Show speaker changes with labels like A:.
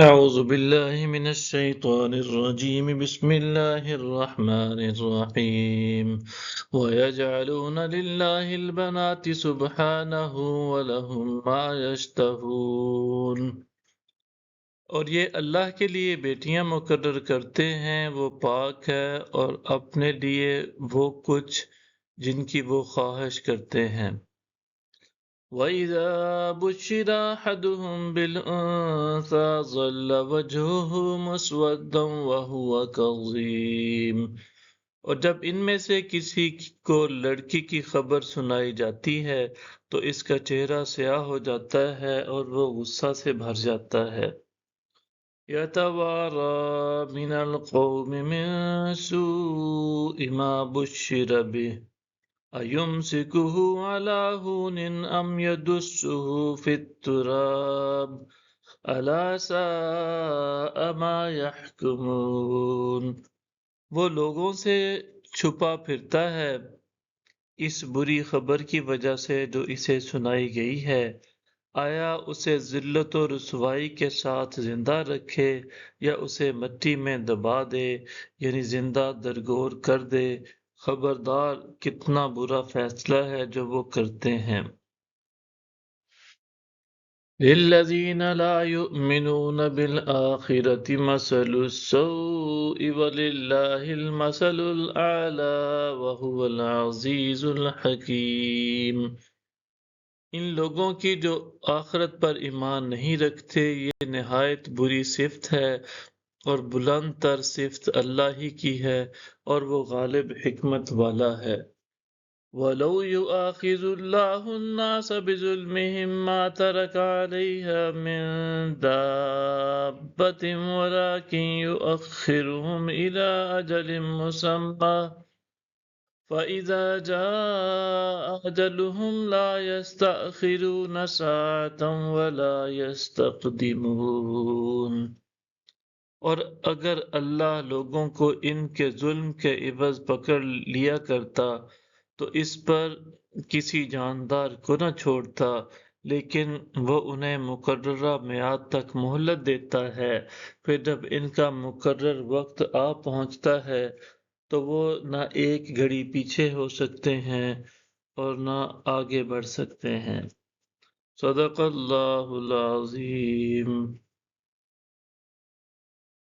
A: أعوذ بالله من الشيطان الرجيم بسم الله الرحمن الرحيم ويجعلون لله البنات سبحانه ولهم ما يشتهون اور یہ اللہ کے لیے بیٹیاں مقرر کرتے ہیں، وہ پاک ہے اور اپنے لیے وہ کچھ جن کی وہ خواہش کرتے ہیں۔ وَإِذَا بُشِّرَ أَحَدُهُم بِالْأُنثَىٰ ظَلَّ وَجْهُهُ مُسْوَدًّا وَهُوَ كَظِيمٌ، اور جب ان میں سے کسی کو لڑکی کی خبر سنائی جاتی ہے تو اس کا چہرہ سیاہ ہو جاتا ہے اور وہ غصہ سے بھر جاتا ہے۔ يَتَوَارَىٰ مِنَ الْقَوْمِ مِن سُوءِ مَا بُشِّرَ بِهِ أَيُمْسِكُهُ عَلَىٰ هُونٍ أَمْ يَدُسُّهُ فِي التُّرَابِ أَلَا سَاءَ مَا يَحْكُمُونَ۔ وہ لوگوں سے چھپا پھرتا ہے اس بری خبر کی وجہ سے جو اسے سنائی گئی ہے، آیا اسے ذلت و رسوائی کے ساتھ زندہ رکھے یا اسے مٹی میں دبا دے، یعنی زندہ درگور کر دے۔ خبردار کتنا برا فیصلہ ہے جو وہ کرتے ہیں۔ لِلَّذِينَ لَا يُؤْمِنُونَ بِالْآخِرَةِ مَثَلُ السَّوْءِ وَلِلَّهِ الْمَثَلُ الْأَعْلَىٰ وَهُوَ الْعَزِيزُ الْحَكِيمُ۔ ان لوگوں کی جو آخرت پر ایمان نہیں رکھتے، یہ نہایت بری صفت ہے، اور بلند تر صفت اللہ ہی کی ہے، اور وہ غالب حکمت والا ہے۔ وَلَوْ يُؤَاخِذُ اللَّهُ النَّاسَ بِظُلْمِهِم مَّا تَرَكَ عَلَيْهَا مِن دَابَّةٍ وَلَٰكِن يُؤَخِّرُهُمْ إِلَىٰ أَجَلٍ مُّسَمًّى فَإِذَا جَاءَ أَجَلُهُمْ لَا يَسْتَأْخِرُونَ سَاعَةً وَلَا يَسْتَقْدِمُونَ۔ اور اگر اللہ لوگوں کو ان کے ظلم کے عوض پکڑ لیا کرتا تو اس پر کسی جاندار کو نہ چھوڑتا، لیکن وہ انہیں مقررہ میعاد تک مہلت دیتا ہے، پھر جب ان کا مقرر وقت آ پہنچتا ہے تو وہ نہ ایک گھڑی پیچھے ہو سکتے ہیں اور نہ آگے بڑھ سکتے ہیں۔ صدق اللہ العظیم۔